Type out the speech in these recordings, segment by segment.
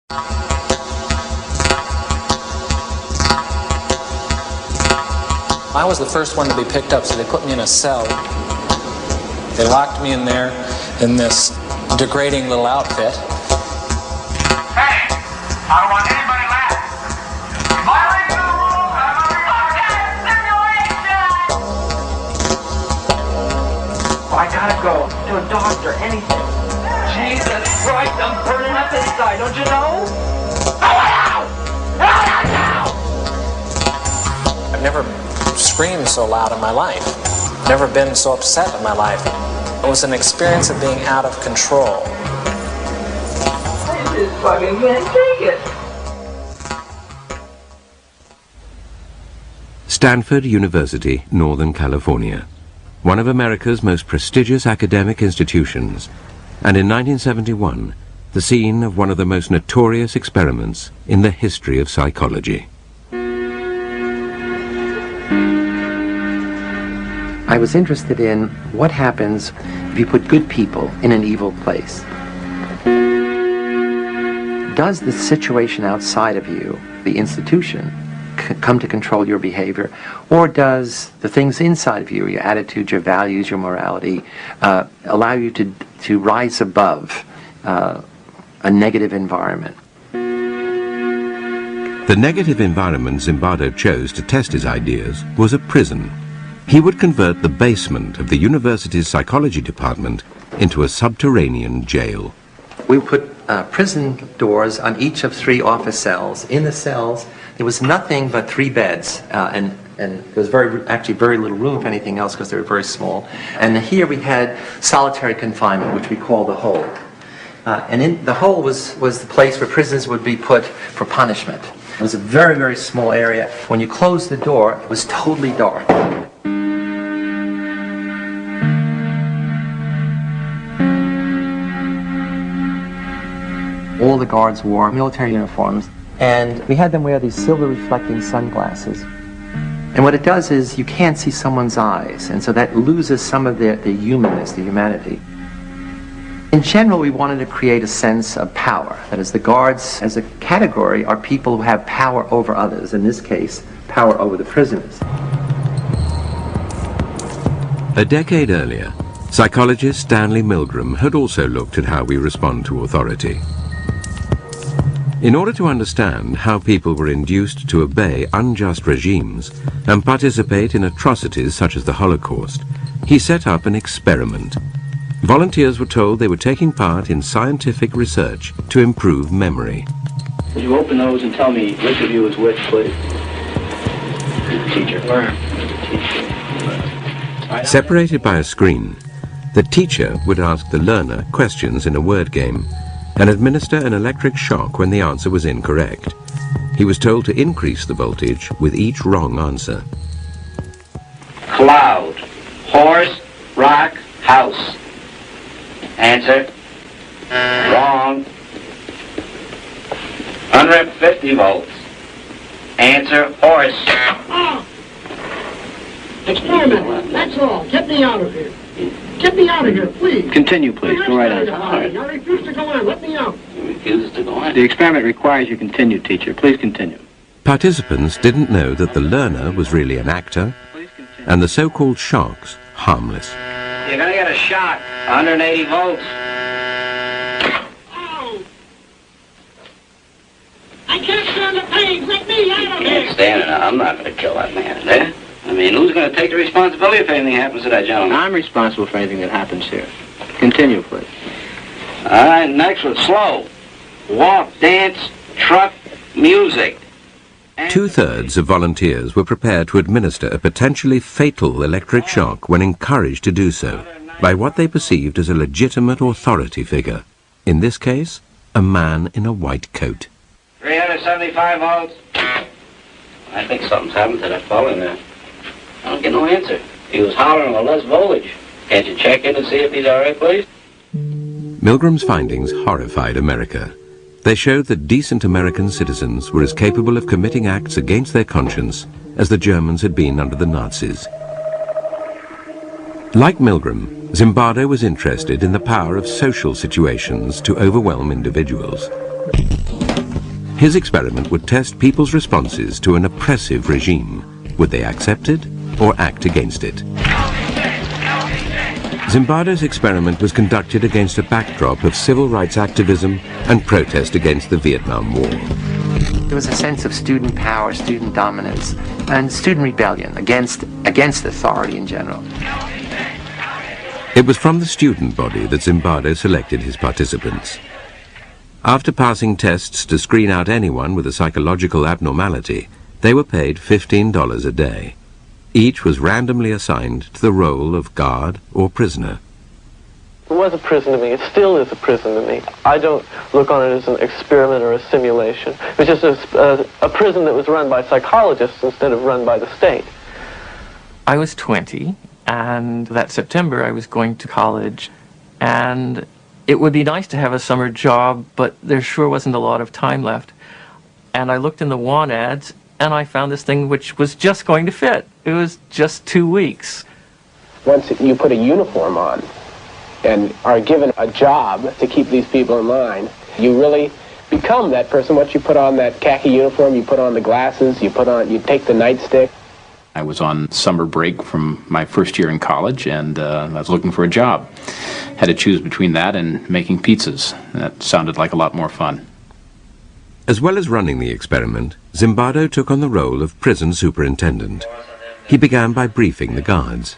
I was the first one to be picked up, so they put me in a cell. They locked me in there in this degrading little outfit. Hey, I don't want anybody left. Violating the rules, I'm a simulation! I gotta go to a doctor, anything. Jesus Christ, I'm burning up inside, don't you know? I've never screamed so loud in my life. Never been so upset in my life. It was an experience of being out of control. I just fucking can't take it. Stanford University, Northern California, one of America's most prestigious academic institutions, and in 1971, the scene of one of the most notorious experiments in the history of psychology. I was interested in what happens if you put good people in an evil place. Does the situation outside of you, the institution, come to control your behavior, or does the things inside of you, your attitudes, your values, your morality, allow you to rise above a negative environment? The negative environment Zimbardo chose to test his ideas was a prison. He would convert the basement of the university's psychology department into a subterranean jail. We put prison doors on each of 3 office cells. In the cells, there was nothing but 3 beds, and there was actually very little room, if anything else, because they were very small. And here we had solitary confinement, which we call the hole. And in the hole was the place where prisoners would be put for punishment. It was a very, very small area. When you closed the door, it was totally dark. All the guards wore military uniforms, and we had them wear these silver reflecting sunglasses. And what it does is you can't see someone's eyes, and so that loses some of the humanness, the humanity. In general, we wanted to create a sense of power. That is, the guards as a category are people who have power over others, in this case, power over the prisoners. A decade earlier, psychologist Stanley Milgram had also looked at how we respond to authority. In order to understand how people were induced to obey unjust regimes and participate in atrocities such as the Holocaust, he set up an experiment. Volunteers were told they were taking part in scientific research to improve memory. Would you open those and tell me which of you is which, please? Teacher. Separated by a screen, the teacher would ask the learner questions in a word game and administer an electric shock when the answer was incorrect. He was told to increase the voltage with each wrong answer. Cloud. Horse. Rock. House. Answer. Wrong. 150 volts. Answer. Horse. Oh. Experiment. That's all. Get me out of here. Get me out of here, please. Continue, please. Go right on. I refuse to go on. Let me out. He refuses to go on. The experiment requires you continue, teacher. Please continue. Participants didn't know that the learner was really an actor and the so-called shocks harmless. You're going to get a shock. 180 volts. Oh. I can't stand the pain. Let me out of You here. can't stand it. I'm not going to kill that man, eh? I mean, who's going to take the responsibility if anything happens to that gentleman? I'm responsible for anything that happens here. Continue, please. All right, next one. Slow. Walk, dance, truck, music. 2/3 of volunteers were prepared to administer a potentially fatal electric shock when encouraged to do so by what they perceived as a legitimate authority figure. In this case, a man in a white coat. 375 volts. I think something's happened to that fellow in there. I don't get no answer. He was hollering with less voltage. Can't you check in and see if he's all right, please? Milgram's findings horrified America. They showed that decent American citizens were as capable of committing acts against their conscience as the Germans had been under the Nazis. Like Milgram, Zimbardo was interested in the power of social situations to overwhelm individuals. His experiment would test people's responses to an oppressive regime. Would they accept it or act against it? Zimbardo's experiment was conducted against a backdrop of civil rights activism and protest against the Vietnam War. There was a sense of student power, student dominance, and student rebellion against authority in general. It was from the student body that Zimbardo selected his participants. After passing tests to screen out anyone with a psychological abnormality, they were paid $15 a day. Each was randomly assigned to the role of guard or prisoner. It was a prison to me. It still is a prison to me. I don't look on it as an experiment or a simulation. It was just a prison that was run by psychologists instead of run by the state. I was 20, and that September I was going to college, and it would be nice to have a summer job, but there sure wasn't a lot of time left. And I looked in the want ads, and I found this thing which was just going to fit. It was just 2 weeks. Once you put a uniform on and are given a job to keep these people in line, you really become that person. Once you put on that khaki uniform, you put on the glasses, you take the nightstick. I was on summer break from my first year in college, and I was looking for a job. Had to choose between that and making pizzas. That sounded like a lot more fun. As well as running the experiment, Zimbardo took on the role of prison superintendent. He began by briefing the guards.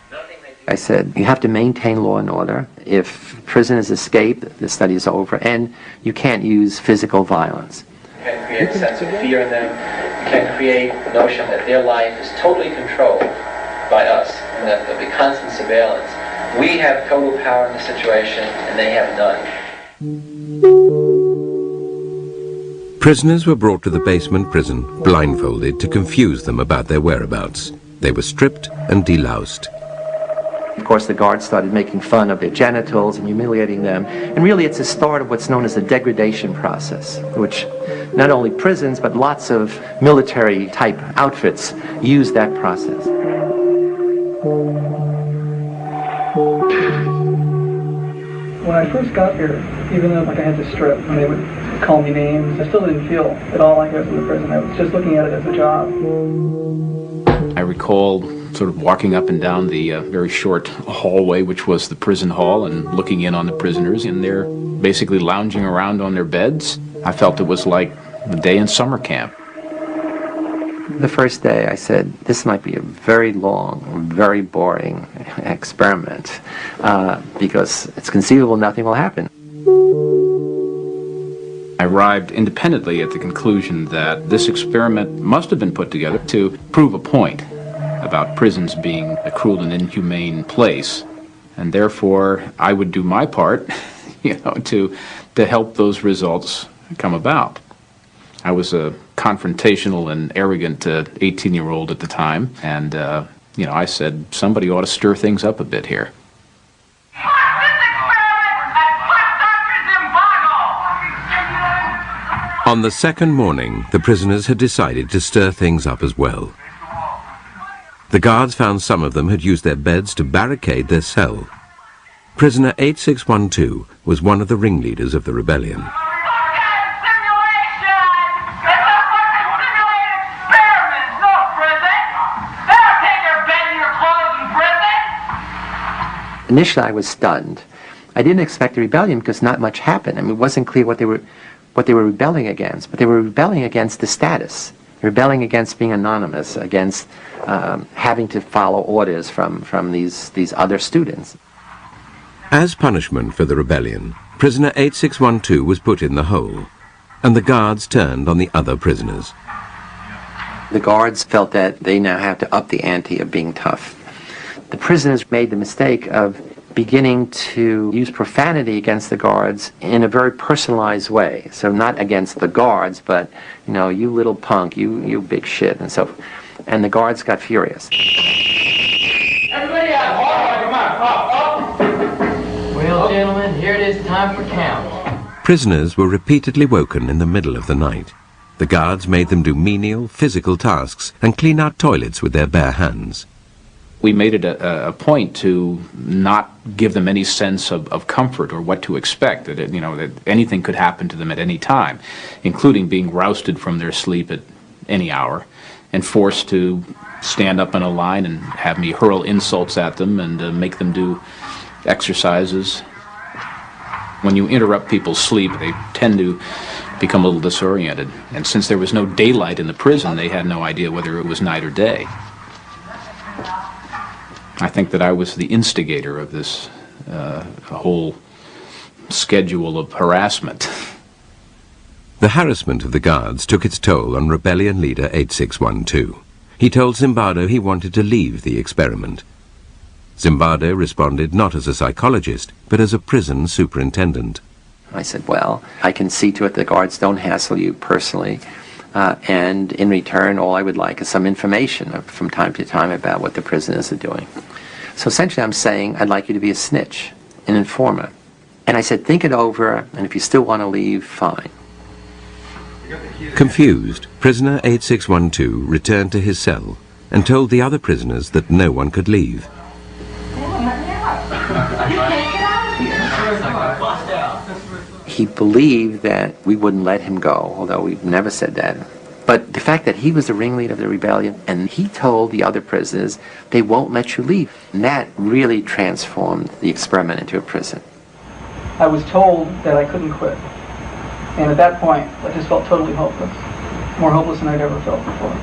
I said, you have to maintain law and order. If prisoners escape, the study is over, and you can't use physical violence. You can create a sense of fear in them. You can create the notion that their life is totally controlled by us, and that there'll be constant surveillance. We have total power in the situation, and they have none. Prisoners were brought to the basement prison, blindfolded, to confuse them about their whereabouts. They were stripped and deloused. Of course, the guards started making fun of their genitals and humiliating them. And really, it's the start of what's known as the degradation process, which not only prisons, but lots of military-type outfits use that process. When I first got here, even though I had to strip, when they would call me names, I still didn't feel at all like I was in the prison. I was just looking at it as a job. I recall sort of walking up and down the very short hallway, which was the prison hall, and looking in on the prisoners, and they're basically lounging around on their beds. I felt it was like a day in summer camp. The first day I said, this might be a very long, very boring experiment, because it's conceivable nothing will happen. I arrived independently at the conclusion that this experiment must have been put together to prove a point about prisons being a cruel and inhumane place, and therefore I would do my part, to help those results come about. I was a confrontational and arrogant 18-year-old at the time, and I said somebody ought to stir things up a bit here. On the second morning, the prisoners had decided to stir things up as well. The guards found some of them had used their beds to barricade their cell. Prisoner 8612 was one of the ringleaders of the rebellion. Initially, I was stunned. I didn't expect a rebellion because not much happened. I mean, it wasn't clear what they were rebelling against, but they were rebelling against the status, rebelling against being anonymous, against having to follow orders from these other students. As punishment for the rebellion, prisoner 8612 was put in the hole, and the guards turned on the other prisoners. The guards felt that they now have to up the ante of being tough. The prisoners made the mistake of beginning to use profanity against the guards in a very personalized way. So not against the guards, but, you little punk, you big shit, and so. And the guards got furious. Everybody out! Come on! Well, gentlemen, here it is time for count. Prisoners were repeatedly woken in the middle of the night. The guards made them do menial, physical tasks and clean out toilets with their bare hands. We made it a point to not give them any sense of comfort or what to expect, that that anything could happen to them at any time, including being rousted from their sleep at any hour and forced to stand up in a line and have me hurl insults at them and make them do exercises. When you interrupt people's sleep, they tend to become a little disoriented. And since there was no daylight in the prison, they had no idea whether it was night or day. I think that I was the instigator of this whole schedule of harassment. The harassment of the guards took its toll on rebellion leader 8612. He told Zimbardo he wanted to leave the experiment. Zimbardo responded not as a psychologist, but as a prison superintendent. I said, well, I can see to it the guards don't hassle you personally, and in return, all I would like is some information from time to time about what the prisoners are doing. So essentially I'm saying, I'd like you to be a snitch, an informer. And I said, think it over, and if you still want to leave, fine. Confused, prisoner 8612 returned to his cell and told the other prisoners that no one could leave. He believed that we wouldn't let him go, although we've never said that. But the fact that he was the ringleader of the rebellion, and he told the other prisoners, they won't let you leave. And that really transformed the experiment into a prison. I was told that I couldn't quit. And at that point, I just felt totally hopeless. More hopeless than I'd ever felt before.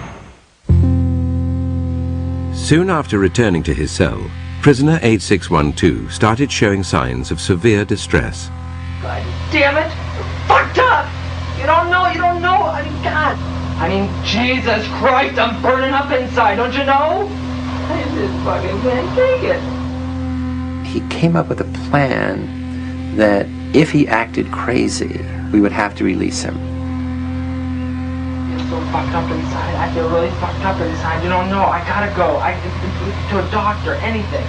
Soon after returning to his cell, prisoner 8612 started showing signs of severe distress. God damn it! Fucked up! You don't know! I mean, God! I mean, Jesus Christ, I'm burning up inside, don't you know? I just fucking can't take it. He came up with a plan that if he acted crazy, we would have to release him. I feel so fucked up inside. I feel really fucked up inside. You don't know. I gotta go. To a doctor, anything.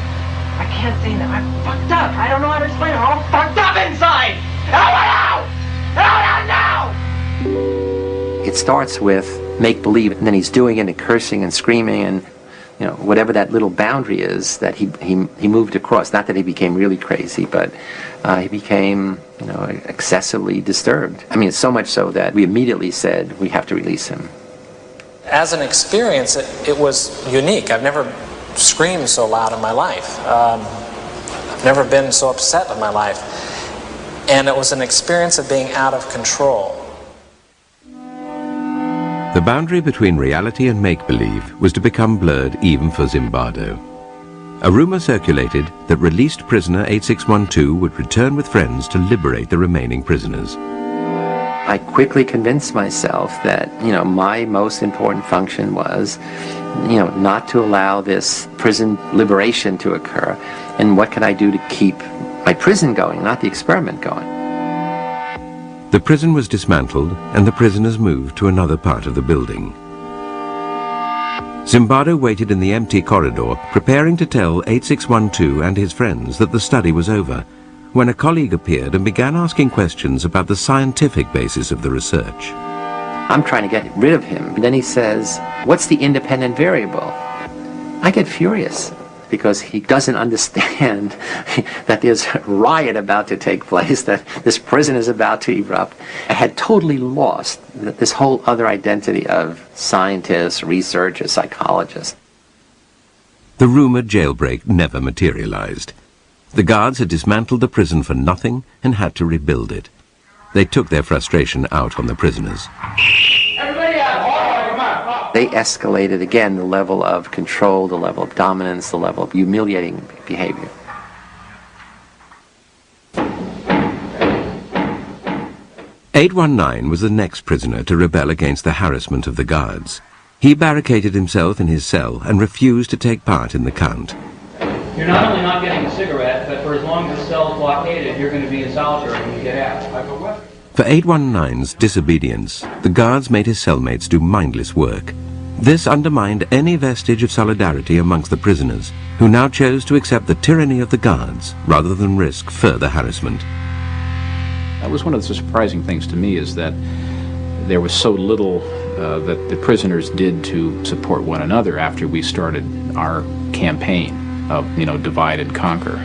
I can't say that. I'm fucked up. I don't know how to explain it. I'm all fucked up inside. Out! Now! It starts with make-believe, and then he's doing it and cursing and screaming and, whatever that little boundary is that he moved across. Not that he became really crazy, but he became, excessively disturbed. I mean, so much so that we immediately said we have to release him. As an experience, it was unique. I've never screamed so loud in my life. I've never been so upset in my life. And it was an experience of being out of control. The boundary between reality and make-believe was to become blurred even for Zimbardo. A rumor circulated that released prisoner 8612 would return with friends to liberate the remaining prisoners. I quickly convinced myself that, my most important function was, not to allow this prison liberation to occur. And what could I do to keep my prison going, not the experiment going? The prison was dismantled and the prisoners moved to another part of the building. Zimbardo waited in the empty corridor, preparing to tell 8612 and his friends that the study was over, when a colleague appeared and began asking questions about the scientific basis of the research. I'm trying to get rid of him. And then he says, what's the independent variable? I get furious because he doesn't understand that there's a riot about to take place, that this prison is about to erupt. I had totally lost this whole other identity of scientist, researcher, psychologist. The rumored jailbreak never materialized. The guards had dismantled the prison for nothing and had to rebuild it. They took their frustration out on the prisoners. They escalated again the level of control, the level of dominance, the level of humiliating behavior. "819 was the next prisoner to rebel against the harassment of the guards. He barricaded himself in his cell and refused to take part in the count. You're not only not getting a cigarette, but for as long as the cell's blockaded, you're going to be in solitary when you get out. For 819's disobedience, the guards made his cellmates do mindless work. This undermined any vestige of solidarity amongst the prisoners, who now chose to accept the tyranny of the guards rather than risk further harassment. That was one of the surprising things to me, is that there was so little that the prisoners did to support one another after we started our campaign of, divide and conquer.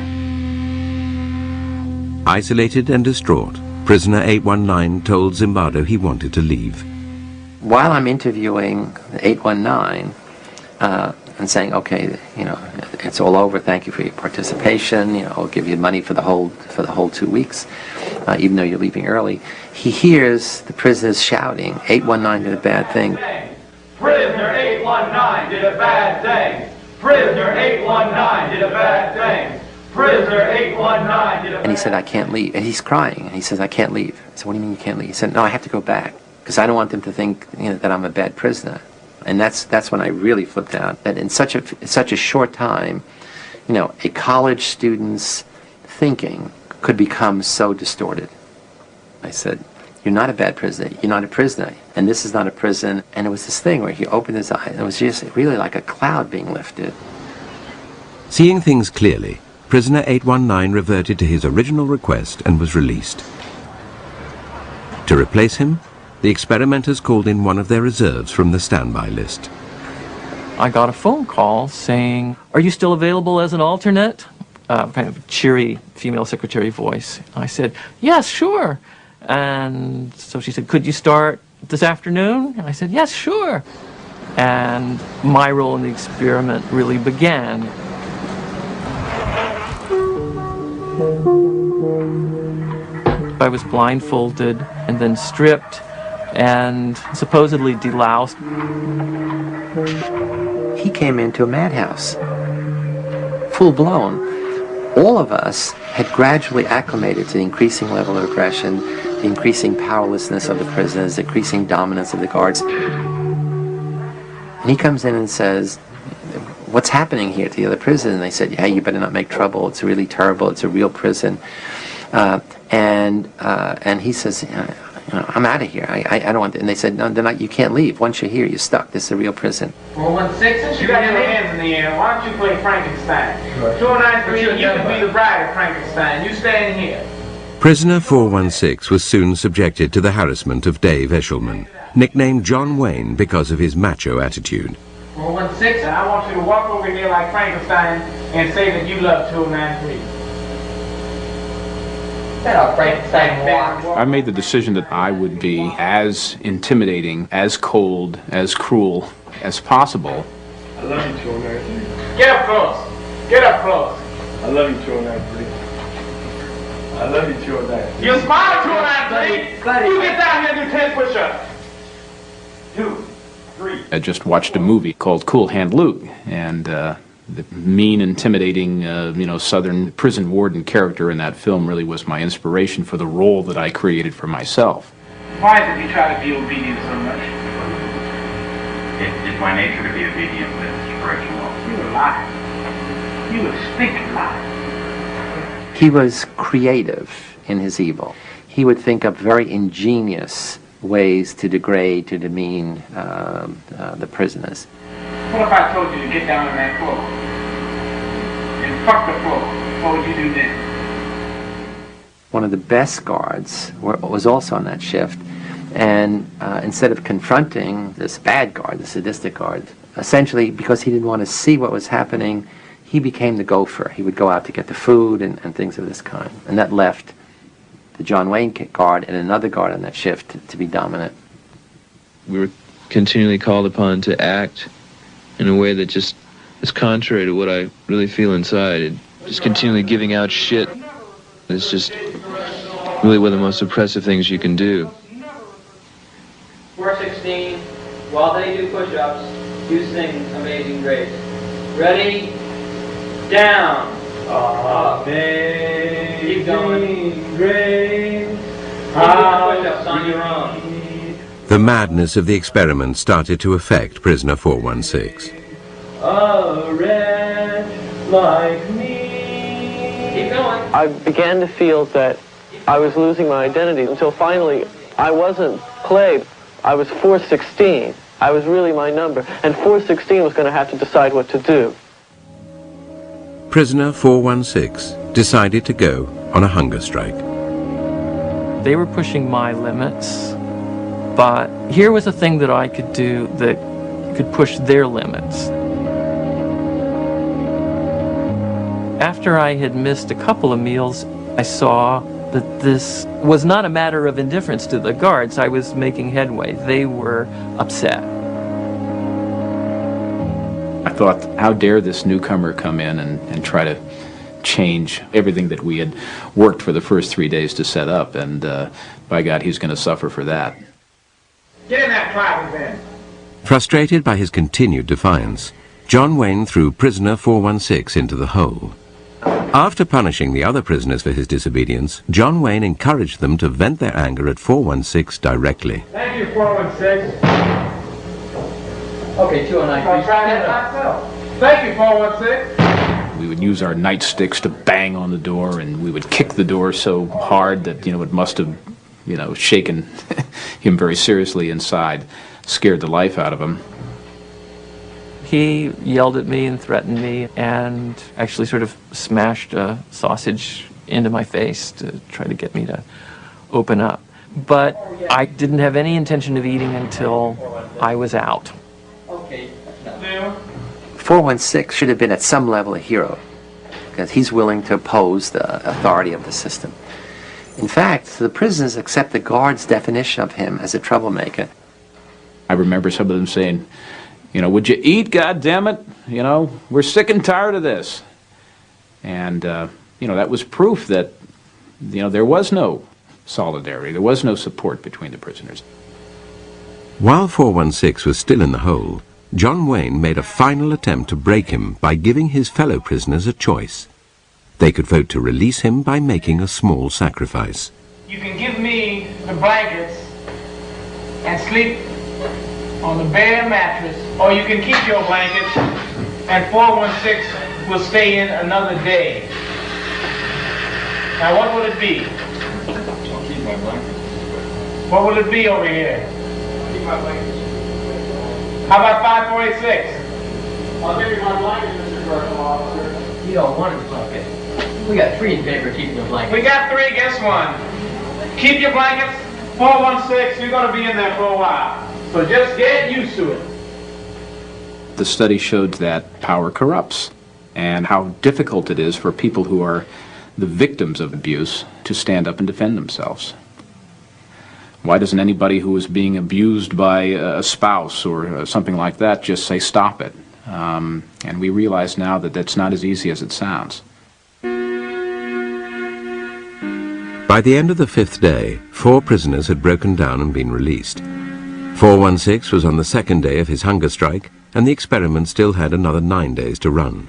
Isolated and distraught, prisoner 819 told Zimbardo he wanted to leave. While I'm interviewing 819 and saying, okay, it's all over, thank you for your participation, I'll give you money for the whole 2 weeks, even though you're leaving early, he hears the prisoners shouting, 819 did a bad thing. Prisoner 819 did a bad thing. Prisoner 819 did a bad thing. Prisoner 819 did a bad thing. And he said, I can't leave. And he's crying. And he says, I can't leave. I said, what do you mean you can't leave? He said, no, I have to go back. Because I don't want them to think that I'm a bad prisoner. And that's when I really flipped out. That in such a short time, a college student's thinking could become so distorted. I said, you're not a bad prisoner. You're not a prisoner. And this is not a prison. And it was this thing where he opened his eyes. It was just really like a cloud being lifted. Seeing things clearly, prisoner 819 reverted to his original request and was released. To replace him, the experimenters called in one of their reserves from the standby list. I got a phone call saying, are you still available as an alternate? Kind of cheery female secretary voice. I said, yes, sure. And so she said, could you start this afternoon? And I said, yes, sure. And my role in the experiment really began. I was blindfolded and then stripped and supposedly deloused. He came into a madhouse, full blown. All of us had gradually acclimated to the increasing level of aggression, the increasing powerlessness of the prisoners, the increasing dominance of the guards. And he comes in and says, what's happening here to the other prisoners? And they said, yeah, you better not make trouble. It's really terrible. It's a real prison. And he says, I'm out of here. I don't want to. And they said, no, you can't leave. Once you're here, you're stuck. This is a real prison. 416, you got your hands in the air. Why don't you play Frankenstein? 293, you can be the bride of Frankenstein. You stand here. Prisoner 416 was soon subjected to the harassment of Dave Eshelman, nicknamed John Wayne because of his macho attitude. 416, and I want you to walk over here like Frankenstein and say that you love 293. I made the decision that I would be as intimidating, as cold, as cruel as possible. I love you, 293. Get up close. Get up close. I love you, 293. I love you, 293. You smile, 293. You get down here and do 10 push-ups. 2, 3. I just watched a movie called Cool Hand Luke, and the mean, intimidating, Southern prison warden character in that film really was my inspiration for the role that I created for myself. Why is it you try to be obedient so much? It's my nature to be obedient, Mr. Reginald. You're a liar. You a stinking liar. He was creative in his evil. He would think up very ingenious ways to degrade, to demean the prisoners. What if I told you to get down on that floor and fuck the floor? What would you do then? One of the best guards was also on that shift, and instead of confronting this bad guard, the sadistic guard, essentially because he didn't want to see what was happening, he became the gopher. He would go out to get the food and things of this kind. And that left the John Wayne guard and another guard on that shift to be dominant. We were continually called upon to act in a way that just is contrary to what I really feel inside. Just continually giving out shit. It's just really one of the most oppressive things you can do. 416, while they do push-ups, you sing Amazing Grace. Ready? Down. Amazing Keep going. Grace. Keep doing push-ups on your own. The madness of the experiment started to affect prisoner 416. A wretch like me. Keep going. I began to feel that I was losing my identity until finally I wasn't Clay. I was 416. I was really my number. And 416 was going to have to decide what to do. Prisoner 416 decided to go on a hunger strike. They were pushing my limits, But here was a thing that I could do that could push their limits. After I had missed a couple of meals, I saw that this was not a matter of indifference to the guards. I was making headway. They were upset. I thought, how dare this newcomer come in and try to change everything that we had worked for the first 3 days to set up, and by God, he's going to suffer for that. Get in that closet then. Frustrated by his continued defiance, John Wayne threw prisoner 416 into the hole. After punishing the other prisoners for his disobedience, John Wayne encouraged them to vent their anger at 416 directly. Thank you, 416. Okay, 209. I'll try that myself. Thank you, 416. We would use our nightsticks to bang on the door, and we would kick the door so hard that, it must have, shaken him very seriously inside, scared the life out of him. He yelled at me and threatened me and actually sort of smashed a sausage into my face to try to get me to open up. But I didn't have any intention of eating until I was out. 416 should have been at some level a hero, because he's willing to oppose the authority of the system. In fact, the prisoners accept the guards' definition of him as a troublemaker. I remember some of them saying, would you eat, goddammit? We're sick and tired of this. And, that was proof that, there was no solidarity, there was no support between the prisoners. While 416 was still in the hole, John Wayne made a final attempt to break him by giving his fellow prisoners a choice. They could vote to release him by making a small sacrifice. You can give me the blankets and sleep on the bare mattress, or you can keep your blankets and 416 will stay in another day. Now what will it be? I'll keep my blankets. What will it be over here? I'll keep my blankets. How about 5486? I'll give you my blankets, Mr. Correctional Officer. You don't want his blanket. We got 3 in favor of keeping the blanket. We got 3 against 1. Keep your blankets. 416, you're going to be in there for a while. So just get used to it. The study showed that power corrupts, and how difficult it is for people who are the victims of abuse to stand up and defend themselves. Why doesn't anybody who is being abused by a spouse or something like that just say, stop it? And we realize now that that's not as easy as it sounds. By the end of the 5th day, 4 prisoners had broken down and been released. 416 was on the 2nd day of his hunger strike, and the experiment still had another 9 days to run.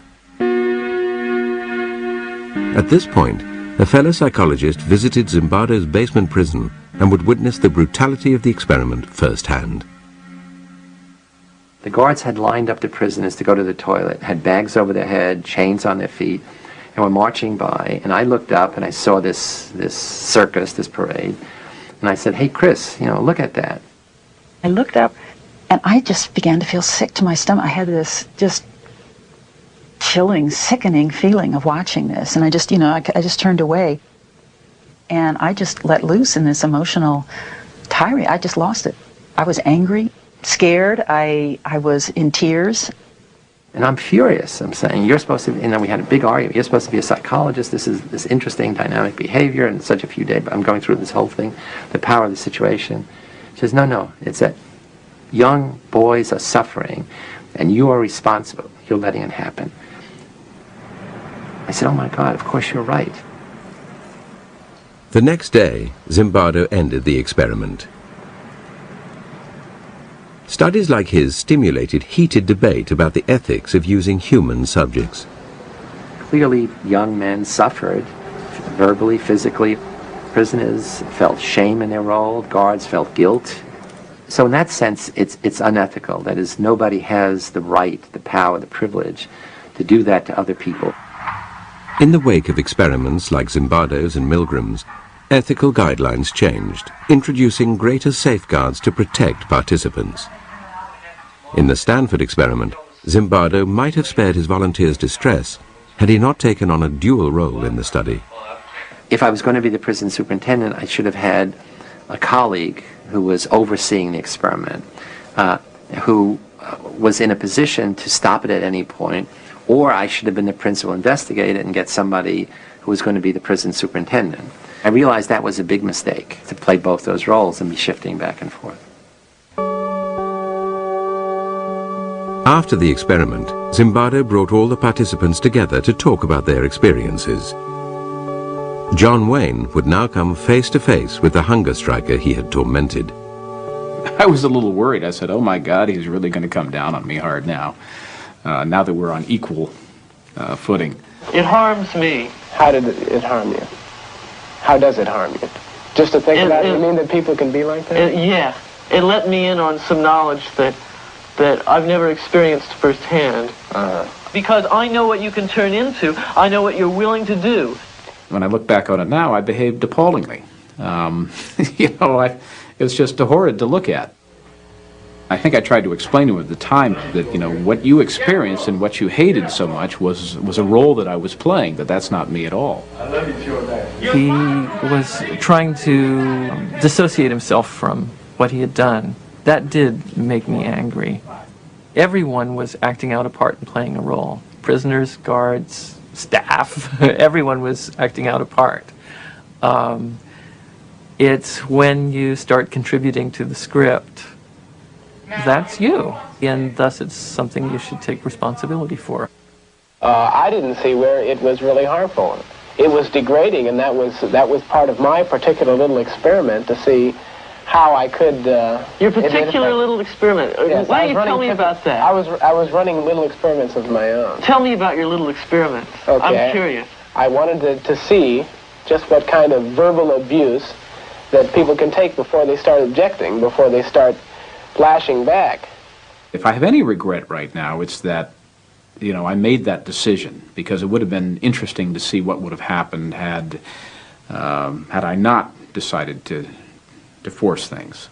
At this point, a fellow psychologist visited Zimbardo's basement prison and would witness the brutality of the experiment firsthand. The guards had lined up the prisoners to go to the toilet, had bags over their head, chains on their feet, and were marching by. And I looked up and I saw this circus, this parade, and I said, hey, Chris, look at that. I looked up and I just began to feel sick to my stomach. I had this just chilling, sickening feeling of watching this. And I just, I just turned away. And I just let loose in this emotional tirade. I just lost it. I was angry, scared. I was in tears. And I'm furious. I'm saying, you're supposed to, we had a big argument. You're supposed to be a psychologist. This is this interesting dynamic behavior in such a few days. But I'm going through this whole thing, the power of the situation. She says, no, it's that young boys are suffering and you are responsible. You're letting it happen. I said, oh my God, of course you're right. The next day, Zimbardo ended the experiment. Studies like his stimulated heated debate about the ethics of using human subjects. Clearly, young men suffered, verbally, physically. Prisoners felt shame in their role, guards felt guilt. So in that sense, it's unethical. That is, nobody has the right, the power, the privilege to do that to other people. In the wake of experiments like Zimbardo's and Milgram's, ethical guidelines changed, introducing greater safeguards to protect participants. In the Stanford experiment, Zimbardo might have spared his volunteers distress had he not taken on a dual role in the study. If I was going to be the prison superintendent, I should have had a colleague who was overseeing the experiment, who was in a position to stop it at any point, or I should have been the principal investigator and get somebody who was going to be the prison superintendent. I realized that was a big mistake, to play both those roles and be shifting back and forth. After the experiment, Zimbardo brought all the participants together to talk about their experiences. John Wayne would now come face to face with the hunger striker he had tormented. I was a little worried. I said, oh my God, he's really going to come down on me hard now, now that we're on equal footing. It harms me. How did it harm you? How does it harm you? Just to think about it, you mean that people can be like that? Yeah. It let me in on some knowledge that I've never experienced firsthand. Because I know what you can turn into. I know what you're willing to do. When I look back on it now, I behaved appallingly. You know, it was just horrid to look at. I think I tried to explain to him at the time that, you know, what you experienced and what you hated so much was a role that I was playing, that that's not me at all. I love you, Jordan. He was trying to dissociate himself from what he had done. That did make me angry. Everyone was acting out a part and playing a role. Prisoners, guards, staff, everyone was acting out a part. It's when you start contributing to the script, that's you. And thus it's something you should take responsibility for. I didn't see where it was really harmful. It was degrading, and that was part of my particular little experiment to see how I could... Your particular little experiment. Yes, Why don't you tell me about that? I was running little experiments of my own. Tell me about your little experiments. Okay. I'm curious. I wanted to see just what kind of verbal abuse that people can take before they start objecting, before they start flashing back. If I have any regret right now, it's that, you know, I made that decision, because it would have been interesting to see what would have happened had I not decided to force things.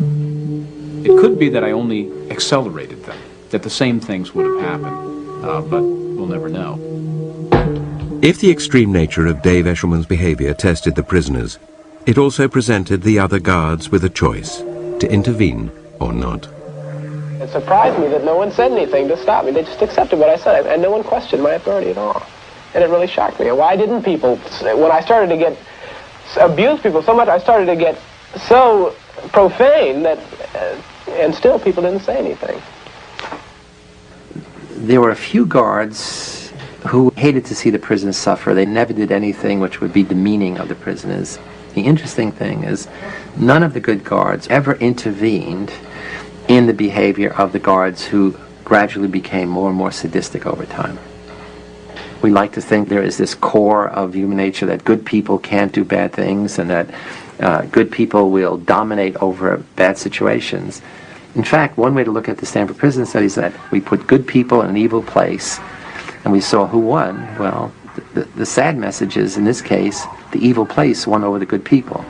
It could be that I only accelerated them, that the same things would have happened, but we'll never know. If the extreme nature of Dave Eshelman's behavior tested the prisoners, it also presented the other guards with a choice, to intervene or not. It surprised me that no one said anything to stop me. They just accepted what I said, and no one questioned my authority at all. And it really shocked me. Why didn't people, when I started to abuse people so much, I started to get so profane that, and still people didn't say anything. There were a few guards who hated to see the prisoners suffer. They never did anything which would be demeaning of the prisoners. The interesting thing is, none of the good guards ever intervened in the behavior of the guards who gradually became more and more sadistic over time. We like to think there is this core of human nature that good people can't do bad things, and that good people will dominate over bad situations. In fact, one way to look at the Stanford prison studies is that we put good people in an evil place, and we saw who won. Well, the sad message is, in this case, the evil place won over the good people.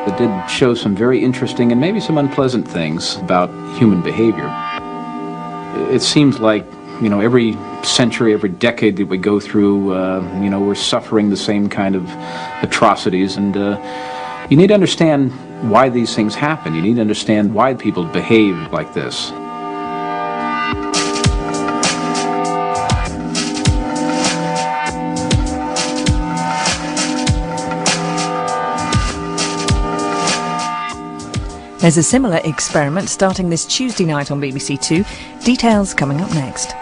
It did show some very interesting and maybe some unpleasant things about human behavior. It seems like, you know, every century, every decade that we go through, you know, we're suffering the same kind of atrocities, and you need to understand why these things happen. You need to understand why people behave like this. There's a similar experiment starting this Tuesday night on BBC Two. Details coming up next.